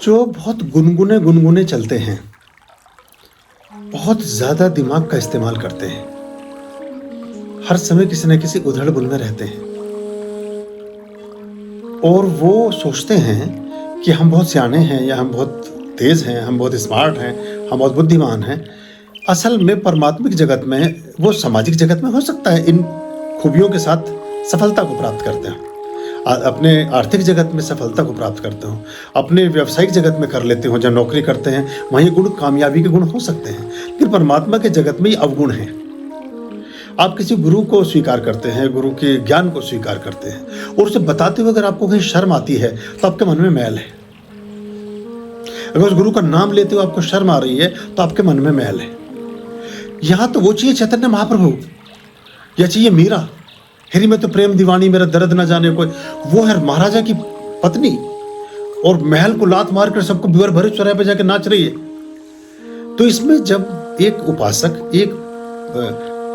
जो बहुत गुनगुने गुनगुने चलते हैं, बहुत ज़्यादा दिमाग का इस्तेमाल करते हैं, हर समय किसी न किसी उधड़-बुन में रहते हैं और वो सोचते हैं कि हम बहुत सियाने हैं या हम बहुत तेज़ हैं, हम बहुत स्मार्ट हैं, हम बहुत बुद्धिमान हैं। असल में परमात्मिक जगत में, वो सामाजिक जगत में हो सकता है इन खूबियों के साथ सफलता को प्राप्त करते हो। अपने आर्थिक जगत में सफलता को प्राप्त करते हो, अपने व्यावसायिक जगत में कर लेते हो, जब नौकरी करते हैं वहीं गुण कामयाबी के गुण हो सकते हैं, लेकिन परमात्मा के जगत में ये अवगुण हैं। आप किसी गुरु को स्वीकार करते हैं, गुरु के ज्ञान को स्वीकार करते हैं और उसे बताते हुए अगर आपको कहीं शर्म आती है तो आपके मन में मैल है। अगर उस गुरु का नाम लेते हुए आपको शर्म आ रही है तो आपके मन में मैल है। यहाँ तो वो चाहिए चैतन्य महाप्रभु, या चाहिए मीरा, हेरी मैं तो प्रेम दीवानी मेरा दर्द न जाने कोई। वो है महाराजा की पत्नी और महल को लात मार कर सबको बिवर भरे चौराहे पे जाके नाच रही है। तो इसमें जब एक उपासक, एक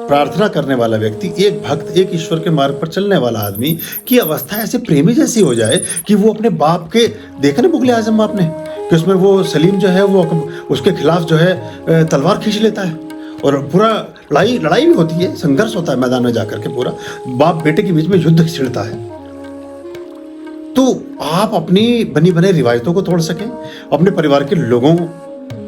प्रार्थना करने वाला व्यक्ति, एक भक्त, एक ईश्वर के मार्ग पर चलने वाला आदमी की अवस्था ऐसे प्रेमी जैसी हो जाए कि वो अपने बाप के, देखा ना मुगले आजम बाप ने कि उसमें वो सलीम जो है वो उसके खिलाफ जो है तलवार खींच लेता है और पूरा लड़ाई भी होती है, संघर्ष होता है मैदान में जाकर के, पूरा बाप बेटे के बीच में युद्ध छिड़ता है। तो आप अपनी बनी बने रिवायतों को तोड़ सकें, अपने परिवार के लोगों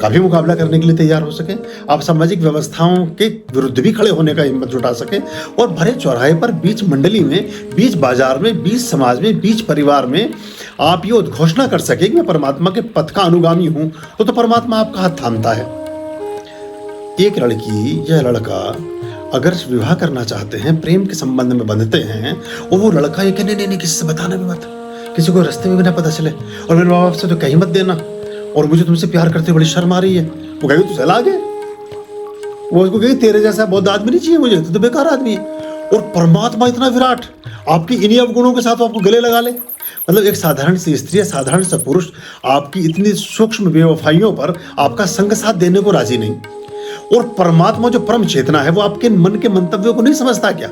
का भी मुकाबला करने के लिए तैयार हो सकें, आप सामाजिक व्यवस्थाओं के विरुद्ध भी खड़े होने का हिम्मत जुटा सकें और भरे चौराहे पर, बीच मंडली में, बीच बाजार में, बीच समाज में, बीच परिवार में आप ये उद्घोषणा कर सकें कि मैं परमात्मा के पथ का अनुगामी हूं, तो परमात्मा आपका हाथ थामता है। एक लड़की या लड़का अगर विवाह करना चाहते हैं, प्रेम के संबंध में बंधते हैं और वो लड़का ये कहने नहीं किसी से बताना भी मत, किसी को रास्ते में भी ना पता चले, और मेरे माँ बाप से तो कहीं मत देना, और मुझे तुमसे प्यार करते बड़ी शर्म आ रही है। वो कहेगी तू चला गया, वो उसको कहेगी तेरे जैसा बहुत आदमी नहीं चाहिए मुझे, तो बेकार आदमी है। और परमात्मा इतना विराट आपकी इन्हीं अवगुणों के साथ आपको गले लगा ले। मतलब एक साधारण सी स्त्री, साधारण सा पुरुष आपकी इतनी सूक्ष्म बेवफाइयों पर आपका संग साथ देने को राजी नहीं, और परमात्मा जो परम चेतना है वो आपके मन के मंतव्यों को नहीं समझता क्या?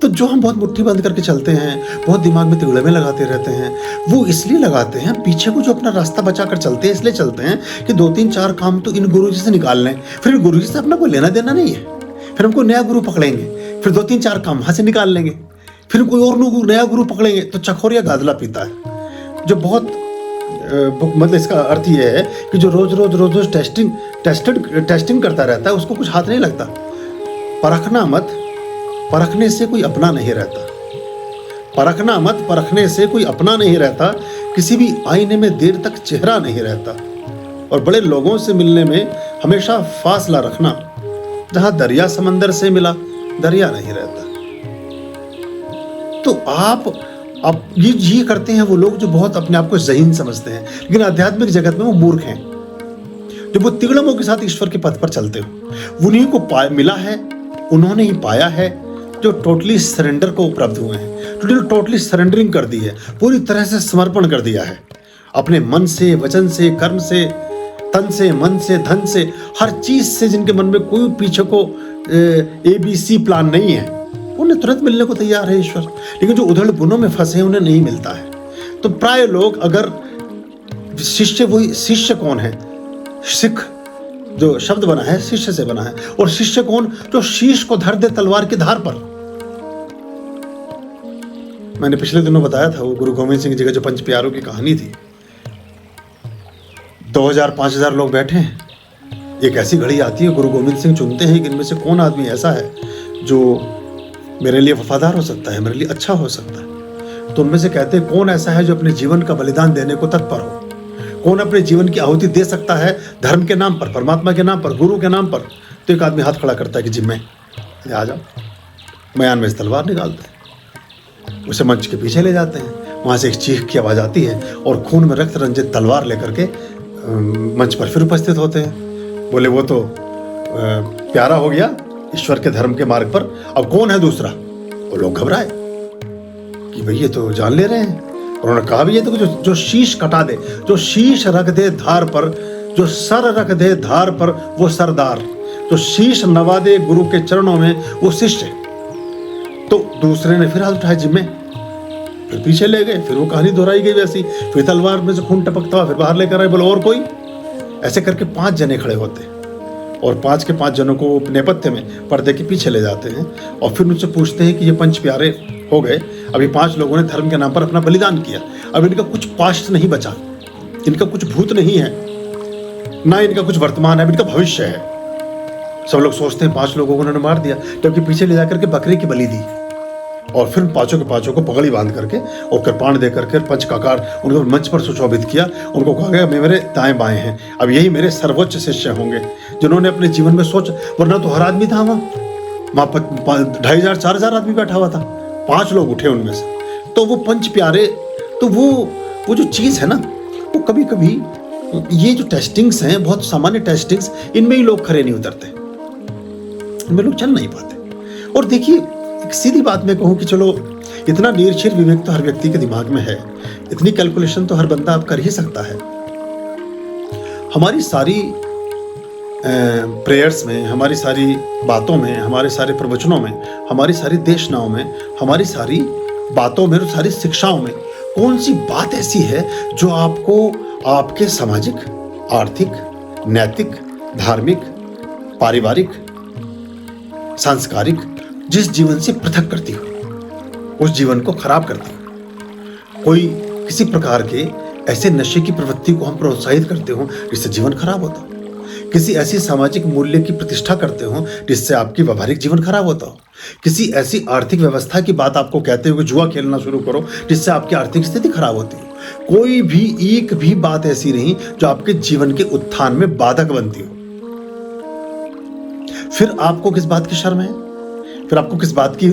तो जो हम बहुत मुट्ठी बंद करके चलते हैं, बहुत दिमाग में तिगड़े में लगाते रहते हैं, वो इसलिए लगाते हैं, पीछे को जो अपना रास्ता बचा कर चलते हैं इसलिए चलते हैं कि 2-3-4 काम तो इन गुरुजी से निकाल लें, फिर गुरुजी से अपना कोई लेना देना नहीं है, फिर हमको नया गुरु पकड़ेंगे, फिर 2-3-4 काम वहां से निकाल लेंगे, फिर कोई और नया गुरु पकड़ेंगे तो चखोरिया गादला पीता है। जो बहुत मतलब इसका अर्थ ये है कि जो रोज टेस्टिंग करता रहता है उसको कुछ हाथ नहीं लगता। परखना मत, परखने से कोई अपना नहीं रहता। परखना मत, परखने से कोई अपना नहीं रहता। किसी भी आईने में देर तक चेहरा नहीं रहता, और बड़े लोगों से मिलने में हमेशा फासला रखना। जहां दरिया समंदर से मिला, दरिया नहीं रहता। तो आप ये करते हैं वो लोग जो बहुत अपने आप को ज़हीन समझते हैं, लेकिन आध्यात्मिक जगत में वो मूर्ख हैं, जो वो तिगड़मों के साथ ईश्वर के पथ पर चलते हो। उन्हीं को मिला है, उन्होंने ही पाया है, जो टोटली सरेंडर को उपलब्ध हुए हैं, टोटली सरेंडरिंग कर दी है, पूरी तरह से समर्पण कर दिया है अपने मन से, वचन से, कर्म से, तन से, मन से, धन से, हर चीज से। जिनके मन में कोई पीछे को ABC प्लान नहीं है, उन्हें तुरंत मिलने को तैयार है ईश्वर। लेकिन जो उधड़ बुनों में फंसे हैं उन्हें नहीं मिलता है। तो प्राय लोग, अगर शिष्य, वही शिष्य कौन है? सिख जो शब्द बना है शिष्य से बना है, और शिष्य कौन? जो शीश को धर दे तलवार की धार पर। मैंने पिछले दिनों बताया था वो गुरु गोविंद सिंह जी का जो पंच प्यारों की कहानी थी। 2000-5000 लोग बैठे हैं, एक ऐसी घड़ी आती है, गुरु गोविंद सिंह चुनते हैं कि इनमें से कौन आदमी ऐसा है जो मेरे लिए वफादार हो सकता है, मेरे लिए अच्छा हो सकता है। तो उनमें से कहते हैं कौन ऐसा है जो अपने जीवन का बलिदान देने को तत्पर हो, कौन अपने जीवन की आहुति दे सकता है धर्म के नाम पर, परमात्मा के नाम पर, गुरु के नाम पर। तो एक आदमी हाथ खड़ा करता है कि जी मैं, आ जाओ। मयान में से तलवार निकालते हैं, उसे मंच के पीछे ले जाते हैं, वहाँ से एक चीख की आवाज़ आती है और खून में रक्त रंजित तलवार लेकर के मंच पर फिर उपस्थित होते हैं। बोले वो तो प्यारा हो गया ईश्वर के धर्म के मार्ग पर, अब कौन है दूसरा? वो लोग घबराए कि भाई ये तो जान ले रहे हैं। उन्होंने कहा भी ये तो जो शीश कटा दे, जो शीश रख दे धार पर, जो सर रख दे धार पर वो सरदार, जो शीश नवा दे गुरु के चरणों में वो शिष्य। तो दूसरे ने फिर हाथ उठाया जिम्मे, फिर पीछे ले गए, फिर वो कहानी दोहराई गई वैसी, फिर तलवार में से खून टपकता हुआ फिर बाहर लेकर आए, बोले और कोई। ऐसे करके 5 जने खड़े होते हैं और 5 के 5 जनों को नेपथ्य में पर्दे के पीछे ले जाते हैं और फिर उनसे पूछते हैं कि ये 5 प्यारे हो गए, अभी 5 लोगों ने धर्म के नाम पर अपना बलिदान किया, अब इनका कुछ पास्ट नहीं बचा, इनका कुछ भूत नहीं है, ना इनका कुछ वर्तमान है, इनका भविष्य है। सब लोग सोचते हैं 5 लोगों को उन्होंने मार दिया, जबकि पीछे ले जाकर के बकरे की बलि दी और फिर 5 के 5 को पगड़ी बांध करके और कृपाण दे करके पंचकाकार उनको मंच पर सुशोभित किया। उनको कहा गया मेरे दाएं बाएं हैं, अब यही मेरे सर्वोच्च शिष्य होंगे जिन्होंने अपने जीवन में सोच, वरना तो हर आदमी था वहाँ 2500 4000 आदमी बैठा हुआ था, 5 लोग उठे उनमें से। तो वो पंच प्यारे, तो वो जो चीज़ है ना, वो कभी कभी ये जो टेस्टिंग्स हैं, बहुत सामान्य टेस्टिंग्स, इनमें ही लोग खरे नहीं उतरते, इनमें लोग चल नहीं पाते। और देखिए एक सीधी बात मैं कहूँ कि चलो इतना निरक्षर विवेक तो हर व्यक्ति के दिमाग में है, इतनी कैलकुलेशन तो हर बंदा आप कर ही सकता है। हमारी सारी प्रेयर्स में, हमारी सारी बातों में, हमारे सारे प्रवचनों में, हमारी सारी देशनाओं में, हमारी सारी बातों में और सारी शिक्षाओं में कौन सी बात ऐसी है जो आपको आपके सामाजिक, आर्थिक, नैतिक, धार्मिक, पारिवारिक, सांस्कारिक जिस जीवन से पृथक करती हो, उस जीवन को खराब करती हो। कोई किसी प्रकार के ऐसे नशे की प्रवृत्ति को हम प्रोत्साहित करते हो जिससे जीवन खराब होता हो, किसी ऐसी सामाजिक मूल्य की प्रतिष्ठा करते हो जिससे आपकी व्यवहारिक जीवन खराब होता हो, किसी ऐसी आर्थिक व्यवस्था की बात आपको कहते हो कि जुआ खेलना शुरू करो जिससे आपकी आर्थिक स्थिति खराब होती हो। कोई भी एक भी बात ऐसी नहीं जो आपके जीवन के उत्थान में बाधक बनती हो। फिर आपको किस बात की शर्म है, फिर आपको किस बात की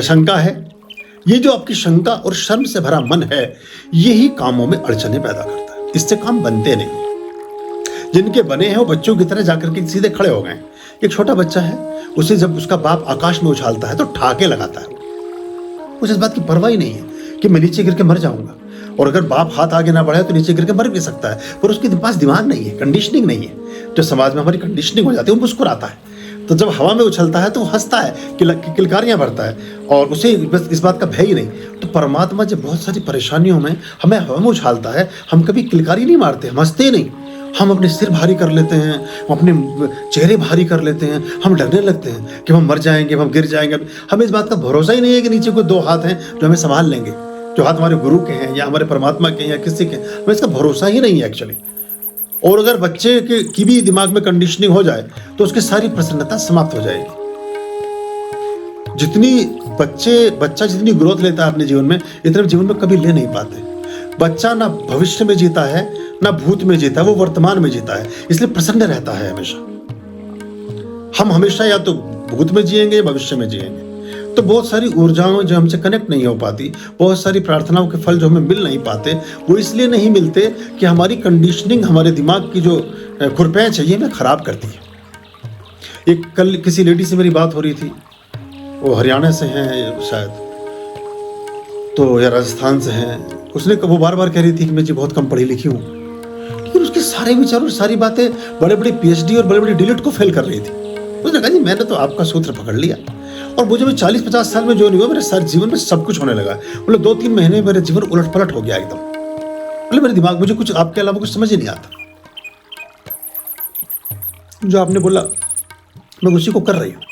शंका है? ये जो आपकी शंका और शर्म से भरा मन है, यही कामों में अड़चने पैदा करता है, इससे काम बनते नहीं। जिनके बने हैं वो बच्चों की तरह जाकर के सीधे खड़े हो गए। एक छोटा बच्चा है, उसे जब उसका बाप आकाश में उछालता है तो ठाके लगाता है, उसे इस बात की परवाह ही नहीं है कि मैं नीचे गिर के मर जाऊंगा, और अगर बाप हाथ आगे ना बढ़ाए तो नीचे गिर के मर भी सकता है, पर उसके पास दिमाग नहीं है, कंडीशनिंग नहीं है। जो समाज में हमारी कंडीशनिंग हो जाती है, वो मुस्कुराता है, तो जब हवा में उछलता है तो वो हंसता है, किलकारियां भरता है और उसे इस बात का भय ही नहीं। तो परमात्मा जब बहुत सारी परेशानियों में हमें हवा में उछालता है, हम कभी किलकारी नहीं मारते, हम हंसते नहीं, हम अपने सिर भारी कर लेते हैं, हम अपने चेहरे भारी कर लेते हैं, हम डरने लगते हैं कि हम मर जाएंगे, हम गिर जाएंगे। हमें इस बात का भरोसा ही नहीं है कि नीचे कोई 2 हाथ हैं जो हमें संभाल लेंगे, जो हाथ हमारे गुरु के हैं या हमारे परमात्मा के हैं या किसी के, हमें इसका भरोसा ही नहीं है एक्चुअली। और अगर बच्चे की भी दिमाग में कंडीशनिंग हो जाए तो उसकी सारी प्रसन्नता समाप्त हो जाएगी। बच्चा जितनी ग्रोथ लेता है अपने जीवन में, इतने जीवन में कभी ले नहीं पाते। बच्चा ना भविष्य में जीता है, ना भूत में जीता है, वो वर्तमान में जीता है, इसलिए प्रसन्न रहता है हमेशा। हम हमेशा या तो भूत में जिएंगे या भविष्य में जिएंगे। तो बहुत सारी ऊर्जाओं जो हमसे कनेक्ट नहीं हो पाती, बहुत सारी प्रार्थनाओं के फल जो हमें मिल नहीं पाते, वो इसलिए नहीं मिलते कि हमारी कंडीशनिंग, हमारे दिमाग की जो खुरपैच है, ये हमें खराब करती है। एक कल किसी लेडी से मेरी बात हो रही थी, वो हरियाणा से हैं शायद, तो या राजस्थान से हैं। वो बार बार कह रही थी कि मैं जी बहुत कम पढ़ी लिखी हूँ, लेकिन उसके सारे विचार और सारी बातें बड़े बड़े PhD और बड़े बड़े डिलीट को फेल कर रही थी। उसने कहा जी मैंने तो आपका सूत्र पकड़ लिया, और मुझे 40-50 साल में जो नहीं हुआ, मेरे सारे जीवन में सब कुछ होने लगा। मतलब 2-3 महीने में मेरे जीवन उलट पलट हो गया एकदम। मतलब मेरे दिमाग मुझे कुछ आपके अलावा कुछ समझ ही नहीं आता। जो आपने बोला मैं उसी को कर रही हूँ,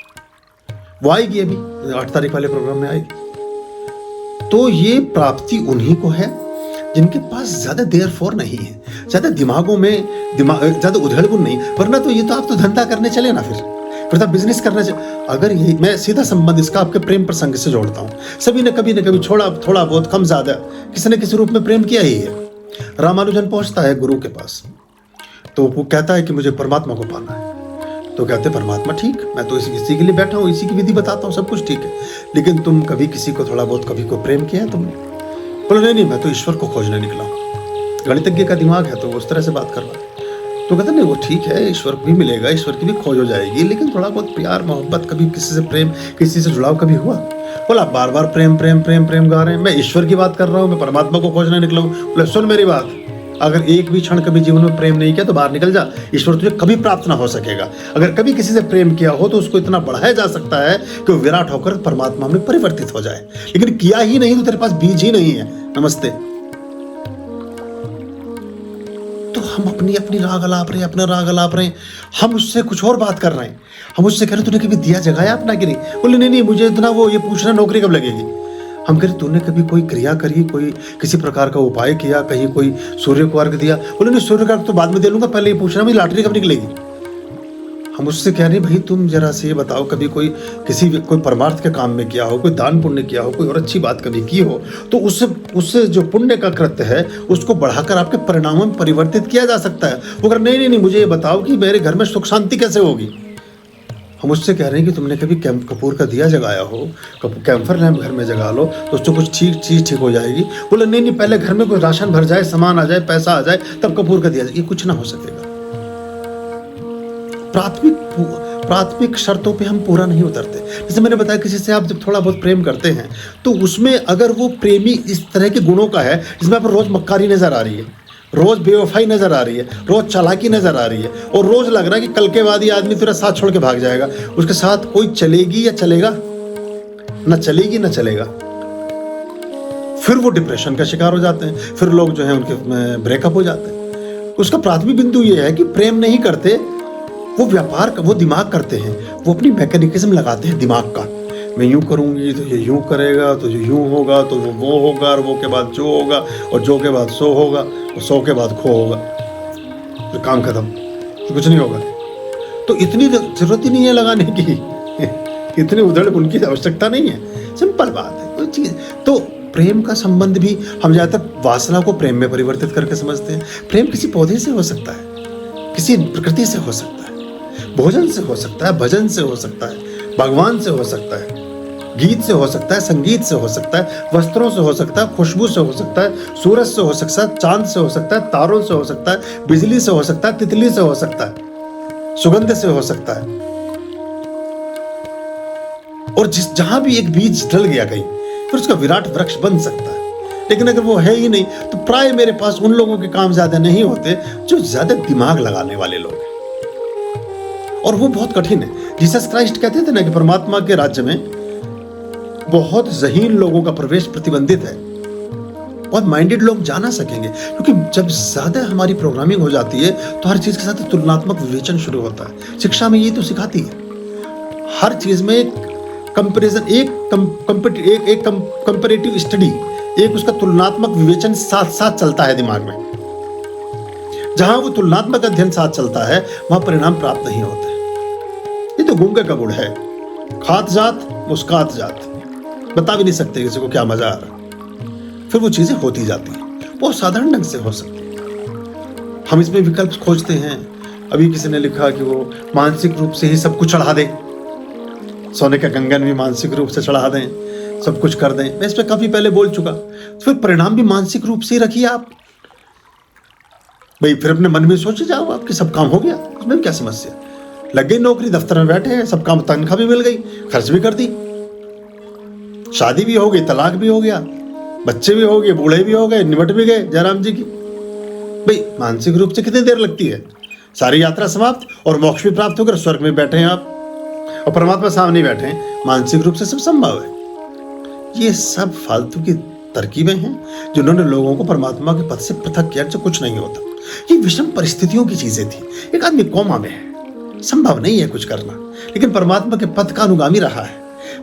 वो आएगी अभी 8 तारीख वाले प्रोग्राम में आएगी। तो ये प्राप्ति उन्हीं को है जिनके पास ज्यादा देर फोर नहीं है, ज्यादा दिमागों में ज्यादा उधेड़बुन नहीं। वरना तो ये तो आप तो धंधा करने चले ना, फिर तो बिजनेस करना चाहिए। अगर ये मैं सीधा संबंध इसका आपके प्रेम प्रसंग से जोड़ता हूँ। सभी ने कभी न कभी छोड़ा, थोड़ा बहुत कम ज्यादा किसी न किसी रूप में प्रेम किया ही है। रामानुजन पहुंचता है गुरु के पास, तो वो कहता है कि मुझे परमात्मा को पाना है। तो कहते परमात्मा ठीक, मैं तो इसी के लिए बैठा हूँ, इसी की विधि बताता हूँ, सब कुछ ठीक है, लेकिन तुम कभी किसी को थोड़ा बहुत कभी को प्रेम किया है तुमने? बोले नहीं, मैं तो ईश्वर को खोजने निकला हूँ। गणितज्ञ का दिमाग है तो उस तरह से बात कर रहा है। तो कहते नहीं वो ठीक है, ईश्वर भी मिलेगा, ईश्वर की भी खोज हो जाएगी, लेकिन थोड़ा बहुत प्यार मोहब्बत, कभी किसी से प्रेम, किसी से जुड़ाव कभी हुआ? बोला बार बार प्रेम प्रेम प्रेम प्रेम गा रहे हैं, मैं ईश्वर की बात कर रहा हूँ, मैं परमात्मा को खोजने निकला हूँ। बोले सुन मेरी बात, अगर एक भी क्षण कभी जीवन में प्रेम नहीं किया तो बाहर निकल जा, ईश्वर तुझे कभी प्राप्त ना हो सकेगा। अगर कभी किसी से प्रेम किया हो तो उसको इतना बढ़ाया जा सकता है कि वो विराट होकर परमात्मा में परिवर्तित हो जाए, लेकिन किया ही नहीं तो तेरे पास बीज ही नहीं है। नमस्ते। तो हम अपनी अपनी राग अलाप रहे, अपना राग अलाप रहे, हम उससे कुछ और बात कर रहे हैं। हम उससे कह रहे तूने कभी दिया जगाया अपना कि नहीं? बोले नहीं मुझे इतना वो ये पूछना नौकरी कब लगेगी। हम कह रहे तूने कभी कोई क्रिया करी, कोई किसी प्रकार का उपाय किया, कहीं कोई सूर्य को अर्घ दिया? बोले नहीं सूर्य का अर्घ तो बाद में दे लूंगा, पहले ये पूछना भाई लॉटरी कब निकलेगी। हम उससे कह रहे भाई तुम जरा से ये बताओ कभी कोई परमार्थ के काम में किया हो, कोई दान पुण्य किया हो, कोई और अच्छी बात कभी की हो, तो उससे जो पुण्य का कृत्य है उसको बढ़ाकर आपके परिणामों में परिवर्तित किया जा सकता है। वो अगर नहीं मुझे ये बताओ कि मेरे घर में सुख शांति कैसे होगी। हम उससे कह रहे हैं कि तुमने कभी कपूर का दिया जगाया हो, कैम्फर लैम्प घर में जगा लो तो उससे कुछ चीज ठीक हो जाएगी। बोले नहीं पहले घर में कोई राशन भर जाए, सामान आ जाए, पैसा आ जाए, तब कपूर का दिया जाए। ये कुछ ना हो सकेगा। प्राथमिक शर्तों पे हम पूरा नहीं उतरते। जैसे मैंने बताया किसी से आप जब थोड़ा बहुत प्रेम करते हैं तो उसमें अगर वो प्रेमी इस तरह के गुणों का है जिसमें आप रोज मक्कारी नजर आ रही है, रोज बेवफाई नजर आ रही है, रोज चालाकी नजर आ रही है, और रोज लग रहा है कि कल के बाद ये आदमी तेरा साथ छोड़ के भाग जाएगा, उसके साथ कोई चलेगी या चलेगा ना, चलेगी ना चलेगा, फिर वो डिप्रेशन का शिकार हो जाते हैं, फिर लोग जो है उनके ब्रेकअप हो जाते हैं। उसका प्राथमिक बिंदु ये है कि प्रेम नहीं करते, वो व्यापार वो दिमाग करते हैं, वो अपनी मैकेनिज्म लगाते हैं दिमाग का। मैं यूं करूंगी तो ये यूं करेगा, तो ये यूं होगा, तो वो होगा, और वो के बाद जो होगा, और जो के बाद सो होगा, और सो के बाद खो होगा, तो काम खत्म, तो कुछ नहीं होगा। तो इतनी जरूरत ही नहीं है लगाने की इतनी उधड़ उनकी आवश्यकता नहीं है। सिंपल बात है कोई चीज। तो प्रेम का संबंध भी हम ज्यादातर वासना को प्रेम में परिवर्तित करके समझते हैं। प्रेम किसी पौधे से हो सकता है, किसी प्रकृति से हो सकता है, भोजन से हो सकता है, भजन से हो सकता है, भगवान से हो सकता है, गीत से हो सकता है, संगीत से हो सकता है, वस्त्रों से हो सकता है, खुशबू से हो सकता है, सूरज से हो सकता है, चांद से हो सकता है, तारों से हो सकता है, बिजली से हो सकता है, तितली से हो सकता है, सुगंध से हो सकता है। और जहां भी एक बीज डल गया कहीं, फिर उसका विराट वृक्ष बन सकता है। लेकिन अगर वो है ही नहीं तो प्राय मेरे पास उन लोगों के काम ज्यादा नहीं होते जो ज्यादा दिमाग लगाने वाले लोग हैं, और वो बहुत कठिन है। जीसस क्राइस्ट कहते थे ना कि परमात्मा के राज्य में बहुत ज़हीन लोगों का प्रवेश प्रतिबंधित है, बहुत माइंडेड लोग जा ना सकेंगे, क्योंकि जब ज्यादा हमारी प्रोग्रामिंग हो जाती है तो हर चीज के साथ तुलनात्मक विवेचन शुरू होता है। शिक्षा में ये तो सिखाती है, हर चीज में एक कंपैरिजन, एक कंपैरेटिव स्टडी, एक उसका तुलनात्मक विवेचन साथ साथ चलता है दिमाग में। जहां वो तुलनात्मक अध्ययन साथ चलता है वहां परिणाम प्राप्त नहीं होते। ये तो गूंगे का गुड़ है, खात जात मुस्कात जात, बता भी नहीं सकते किसी को क्या मजा आ रहा, फिर वो चीजें होती जाती हैं। वो साधारण ढंग से हो सकती है, हम इसमें विकल्प खोजते हैं। अभी किसी ने लिखा कि वो मानसिक रूप से ही सब कुछ चढ़ा दें, सोने का कंगन भी मानसिक रूप से चढ़ा दें, सब कुछ कर दें। मैं इस पर काफी पहले बोल चुका। फिर परिणाम भी मानसिक रूप से ही रखिए आप भाई, फिर अपने मन में सोचे जाओ आपके सब काम हो गया, उसमें क्या समस्या। लग गई नौकरी, दफ्तर में बैठे हैं, सब काम, तनख्वाह भी मिल गई, खर्च भी कर दी, शादी भी हो गई, तलाक भी हो गया, बच्चे भी हो गए, बूढ़े भी हो गए, निपट भी गए जयराम जी की। भाई मानसिक रूप से कितनी देर लगती है, सारी यात्रा समाप्त और मोक्ष भी प्राप्त होकर स्वर्ग में बैठे हैं आप, और परमात्मा सामने बैठे हैं। मानसिक रूप से सब संभव है। ये सब फालतू की तरकीबें हैं जिन्होंने लोगों को परमात्मा के पद से पृथक किया, जो कुछ नहीं होता। ये विषम परिस्थितियों की चीजें थी। एक आदमी कोमा में है, संभव नहीं है कुछ करना, लेकिन परमात्मा के पद का अनुगामी रहा है,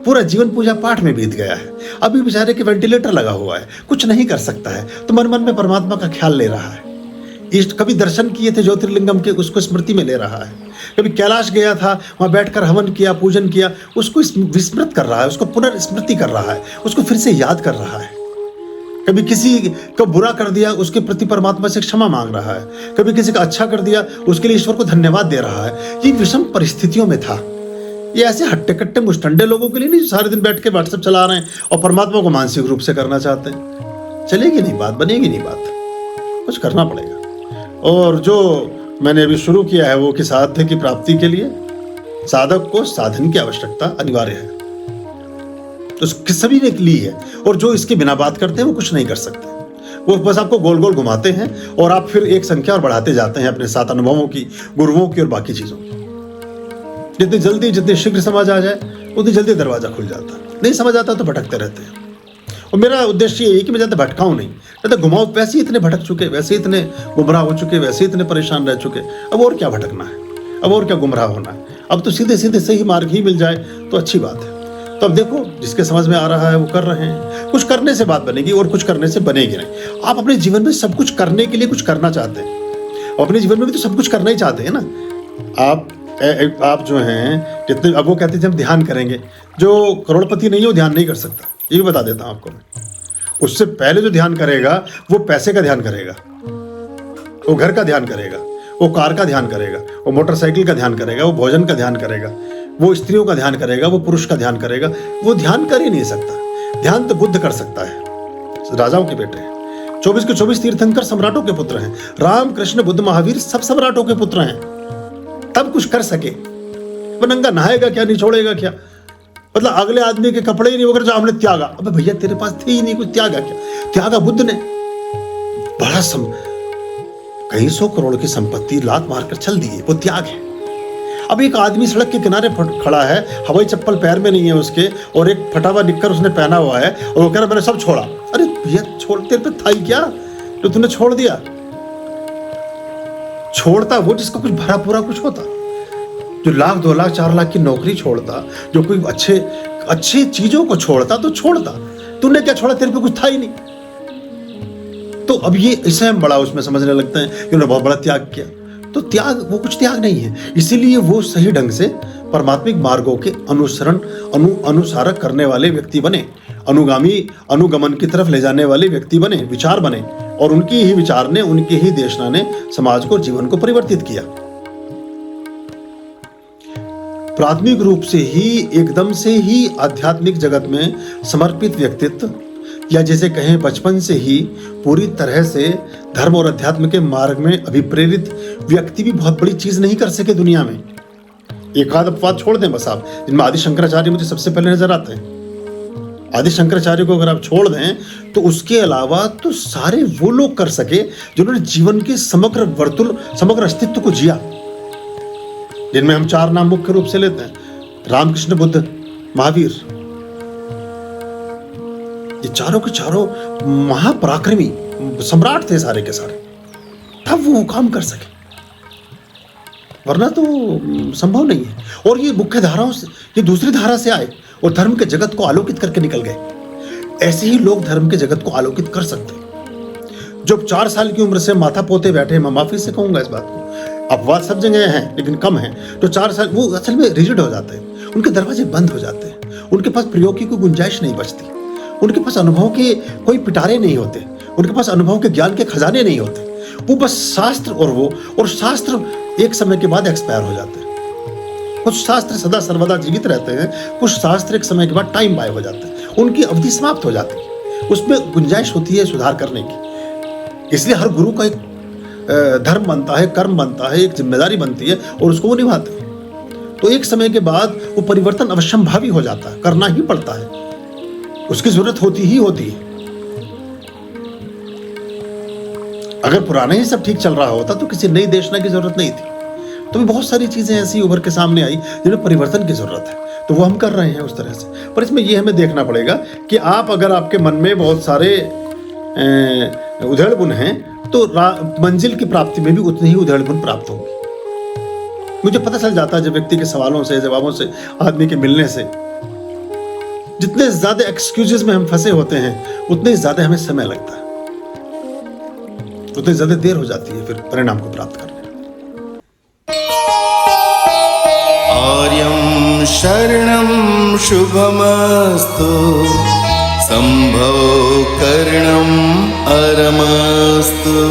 पूरा जीवन पूजा पाठ में बीत गया है, अभी बेचारे के वेंटिलेटर लगा हुआ है, कुछ नहीं कर सकता है, तो मन मन में परमात्मा का ख्याल ले रहा है। इष्ट कभी दर्शन किए थे ज्योतिर्लिंगम के, उसको स्मृति में ले रहा है। कभी कैलाश गया था, वहां बैठकर हवन किया, पूजन किया, उसको विस्मृत कर रहा है, उसको पुनर्स्मृति कर रहा है, उसको फिर से याद कर रहा है। कभी किसी को बुरा कर दिया, उसके प्रति परमात्मा से क्षमा मांग रहा है। कभी किसी का अच्छा कर दिया, उसके लिए ईश्वर को धन्यवाद दे रहा है। ये विषम परिस्थितियों में था। ये ऐसे हट्टे कट्टे मुस्टंडे लोगों के लिए नहीं जो सारे दिन बैठ के व्हाट्सएप चला रहे हैं और परमात्मा को मानसिक रूप से करना चाहते हैं। चलेगी नहीं बात, बनेगी नहीं बात, कुछ करना पड़ेगा। और जो मैंने अभी शुरू किया है वो कि साध्य की प्राप्ति के लिए साधक को साधन की आवश्यकता अनिवार्य है, तो सभी ने ली है, और जो इसके बिना बात करते हैं वो कुछ नहीं कर सकते। वो बस आपको गोल गोल घुमाते हैं और आप फिर एक संख्या और बढ़ाते जाते हैं अपने साथ अनुभवों की, गुरुओं की और बाकी चीज़ों की। जितनी जल्दी, जितनी शीघ्र समझ आ जाए उतनी जल्दी दरवाज़ा खुल जाता है। नहीं समझ आता तो भटकते रहते हैं। और मेरा उद्देश्य ये है कि मैं ज़्यादा भटकाऊँ नहीं, ज़्यादा घुमाऊँ। वैसे ही इतने भटक चुके, वैसे ही इतने गुमराह हो चुके, वैसे ही इतने परेशान रह चुके, अब और क्या भटकना है, अब और क्या गुमराह होना है। अब तो सीधे सीधे सही मार्ग ही मिल जाए तो अच्छी बात है। तो अब देखो, जिसके समझ में आ रहा है वो कर रहे हैं। कुछ करने से बात बनेगी और कुछ करने से बनेगी नहीं। आप अपने जीवन में सब कुछ करने के लिए कुछ करना चाहते हैं, और अपने जीवन में भी तो सब कुछ करना ही चाहते हैं ना। आप जो हैं जितने, अब वो कहते थे हम ध्यान करेंगे, जो करोड़पति नहीं है वो ध्यान नहीं कर सकता, ये भी बता देता हूँ आपको मैं। उससे पहले जो ध्यान करेगा वो पैसे का ध्यान करेगा, वो घर का ध्यान करेगा, वो कार का ध्यान करेगा, वो मोटरसाइकिल का ध्यान करेगा, वो भोजन का ध्यान करेगा, वो स्त्रियों का ध्यान करेगा, वो पुरुष का ध्यान करेगा। वो ध्यान कर ही नहीं सकता। ध्यान तो बुद्ध कर सकता है, राजाओं के बेटे हैं। 24 के 24 तीर्थंकर सम्राटों के पुत्र हैं। राम, कृष्ण, बुद्ध, महावीर सब सम्राटों के पुत्र हैं, तब कुछ कर सके। वो नंगा नहाएगा क्या, नहीं छोड़ेगा क्या, मतलब अगले आदमी के कपड़े ही नहीं वगैरह जो हमने त्यागा। अबे भैया तेरे पास थे ही नहीं, कुछ त्यागा क्या? त्यागा बुद्ध ने। बड़ा कई 100 करोड़ की संपत्ति लात मारकर चल दी, वो त्याग है। अब एक आदमी सड़क के किनारे खड़ा है, हवाई चप्पल पैर में नहीं है उसके, और एक फटा हुआ निक्कर उसने पहना हुआ है, और वो कह रहा मैंने सब छोड़ा। अरे भैया छोड़, तेरे पे था ही क्या तो तूने छोड़ दिया? छोड़ता वो जिसका कुछ भरा पूरा कुछ होता, जो 1 लाख 2 लाख 4 लाख की नौकरी छोड़ता, जो कोई अच्छे चीजों को छोड़ता तो छोड़ता। तूने क्या छोड़ा? तेरे पे कुछ था ही नहीं। तो अब ये इसे हम बड़ा उसमें समझने लगते हैं कि उन्होंने बहुत बड़ा त्याग किया। तो त्याग, वो कुछ त्याग नहीं है। इसीलिए वो सही ढंग से परमात्मिक मार्गों के अनुसारक करने वाले व्यक्ति बने, अनुगामी, अनुगमन की तरफ ले जाने वाले व्यक्ति बने, विचार बने, और उनकी ही विचार ने, उनकी ही देशना ने समाज को, जीवन को परिवर्तित किया। प्राथमिक रूप से ही, एकदम से ही आध्यात्मिक जगत में समर्पित व्यक्तित्व, या जैसे कहें बचपन से ही पूरी तरह से धर्म और अध्यात्म के मार्ग में अभिप्रेरित व्यक्ति भी बहुत बड़ी चीज नहीं कर सके दुनिया में। एक आध अपवाद छोड़ दें बस आप, जिनमें आदि शंकराचार्य मुझे सबसे पहले नजर आते हैं। आदि शंकराचार्य को अगर आप छोड़ दें तो उसके अलावा तो सारे वो लोग कर सके जिन्होंने जीवन के समग्र वर्तुल, समग्र अस्तित्व को जिया, जिनमें हम 4 नाम मुख्य रूप से लेते हैं, रामकृष्ण, बुद्ध, महावीर। ये चारों के चारों महापराक्रमी सम्राट थे सारे के सारे, तब वो काम कर सके, वरना तो संभव नहीं है। और ये मुख्य धाराओं से, ये दूसरी धारा से आए और धर्म के जगत को आलोकित करके निकल गए। ऐसे ही लोग धर्म के जगत को आलोकित कर सकते हैं। जो 4 साल की उम्र से माथा पोते बैठे, मैं माफी से कहूंगा इस बात को, अपवाद सब जगह हैं लेकिन कम है, तो 4 साल वो असल में रिजिड हो जाते हैं, उनके दरवाजे बंद हो जाते हैं, उनके पास प्रयोग की कोई गुंजाइश नहीं बचती, उनके पास अनुभव के कोई पिटारे नहीं होते, उनके पास अनुभव के ज्ञान के खजाने नहीं होते। वो बस शास्त्र और शास्त्र एक समय के बाद एक्सपायर हो जाते हैं। कुछ शास्त्र सदा सर्वदा जीवित रहते हैं, कुछ शास्त्र एक समय के बाद टाइम बाय हो जाते हैं, उनकी अवधि समाप्त हो जाती है, उसमें गुंजाइश होती है सुधार करने की। इसलिए हर गुरु का एक धर्म बनता है, कर्म बनता है, एक जिम्मेदारी बनती है, और उसको वो निभाते हैं। तो एक समय के बाद वो परिवर्तन अवश्यंभावी हो जाता है, करना ही पड़ता है, उसकी जरूरत होती ही होती है। अगर पुराना ही सब ठीक चल रहा होता तो किसी नई देशना की जरूरत नहीं थी। तो भी बहुत सारी चीजें ऐसी उभर के सामने आई जिन्हें परिवर्तन की जरूरत है, तो वो हम कर रहे हैं उस तरह से। पर इसमें ये हमें देखना पड़ेगा कि आप, अगर आपके मन में बहुत सारे उधेड़-बुन हैं तो मंजिल की प्राप्ति में भी उतनी ही उधेड़-बुन प्राप्त होगी। मुझे पता चल जाता है जब व्यक्ति के सवालों से, जवाबों से, आदमी के मिलने से, जितने ज्यादा एक्सक्यूजेस में हम फंसे होते हैं उतने ज्यादा हमें समय लगता है, उतनी ज्यादा देर हो जाती है फिर परिणाम को प्राप्त करने में। आर्यं शरणं शुभमस्तु, संभव करणं अरमस्तु।